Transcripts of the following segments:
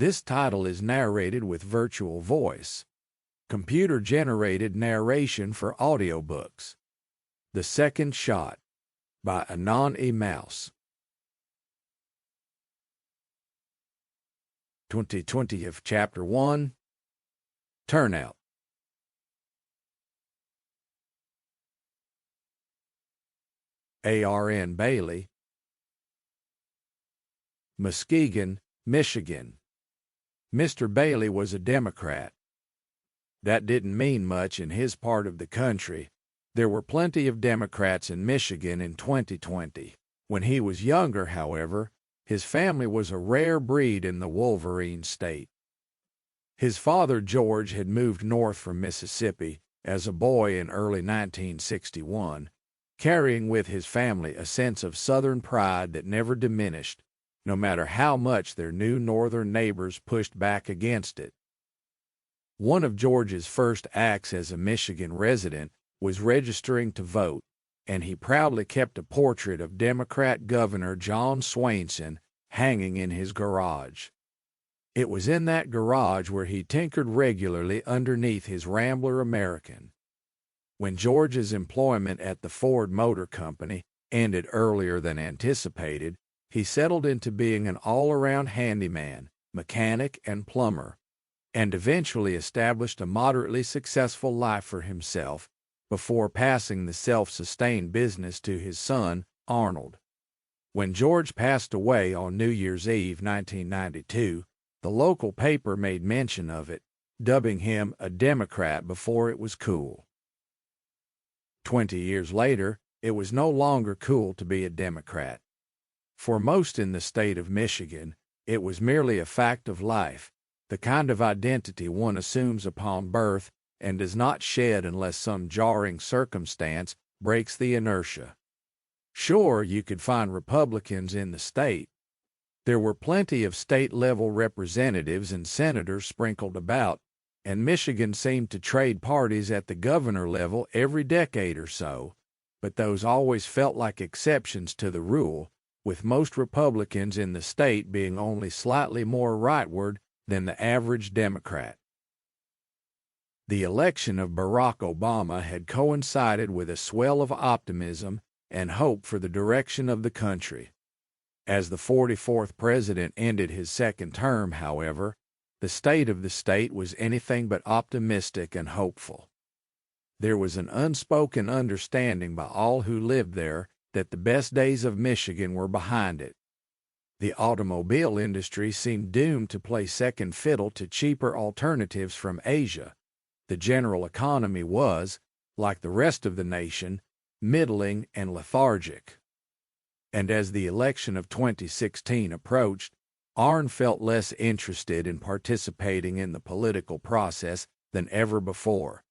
This title is narrated with virtual voice. Computer-generated narration for audiobooks. The Second Shot by Anon Mouse. 2020 of Chapter 1. Turnout. A.R.N. Bailey, Muskegon, Michigan. Mr. Bailey was a Democrat. That didn't mean much in his part of the country. There were plenty of Democrats in Michigan in 2020. When he was younger, however, his family was a rare breed in the Wolverine state. His father, George, had moved north from Mississippi as a boy in early 1961, carrying with his family a sense of Southern pride that never diminished, no matter how much their new Northern neighbors pushed back against it. One of George's first acts as a Michigan resident was registering to vote, and he proudly kept a portrait of Democrat Governor John Swainson hanging in his garage. It was in that garage where he tinkered regularly underneath his Rambler American. When George's employment at the Ford Motor Company ended earlier than anticipated, he settled into being an all-around handyman, mechanic, and plumber, and eventually established a moderately successful life for himself before passing the self-sustained business to his son, Arnold. When George passed away on New Year's Eve 1992, the local paper made mention of it, dubbing him a Democrat before it was cool. 20 years later, it was no longer cool to be a Democrat. For most in the state of Michigan, it was merely a fact of life, the kind of identity one assumes upon birth and does not shed unless some jarring circumstance breaks the inertia. Sure, you could find Republicans in the state. There were plenty of state-level representatives and senators sprinkled about, and Michigan seemed to trade parties at the governor level every decade or so, but those always felt like exceptions to the rule, with most Republicans in the state being only slightly more rightward than the average Democrat. The election of Barack Obama had coincided with a swell of optimism and hope for the direction of the country. As the 44th president ended his second term, however, the state of the state was anything but optimistic and hopeful. There was an unspoken understanding by all who lived there that the best days of Michigan were behind it. The automobile industry seemed doomed to play second fiddle to cheaper alternatives from Asia. The general economy was, like the rest of the nation, middling and lethargic. And as the election of 2016 approached, Arn felt less interested in participating in the political process than ever before,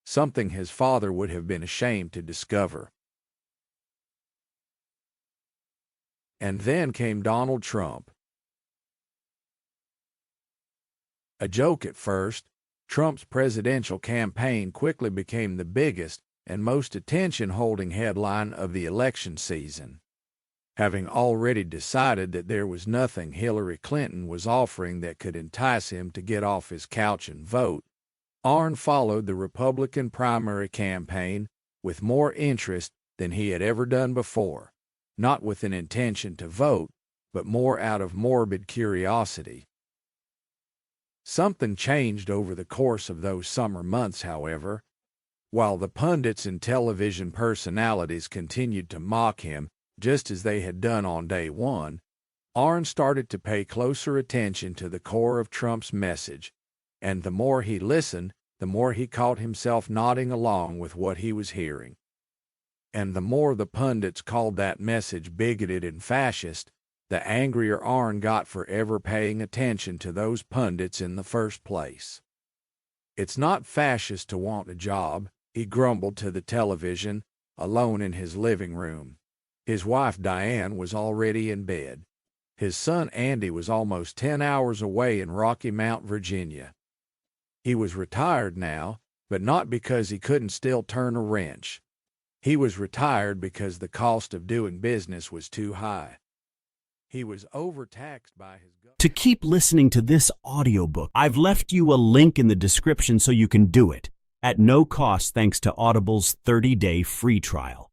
something his father would have been ashamed to discover. And then came Donald Trump. A joke at first, Trump's presidential campaign quickly became the biggest and most attention-holding headline of the election season. Having already decided that there was nothing Hillary Clinton was offering that could entice him to get off his couch and vote, Arn followed the Republican primary campaign with more interest than he had ever done before, not with an intention to vote, but more out of morbid curiosity. Something changed over the course of those summer months, however. While the pundits and television personalities continued to mock him, just as they had done on day one, Arn started to pay closer attention to the core of Trump's message, and the more he listened, the more he caught himself nodding along with what he was hearing. And the more the pundits called that message bigoted and fascist, the angrier Arn got for ever paying attention to those pundits in the first place. "It's not fascist to want a job," he grumbled to the television, alone in his living room. His wife Diane was already in bed. His son Andy was almost 10 hours away in Rocky Mount, Virginia. He was retired now, but not because he couldn't still turn a wrench. He was retired because the cost of doing business was too high. He was overtaxed by his government. To keep listening to this audiobook, I've left you a link in the description so you can do it at no cost thanks to Audible's 30-day free trial.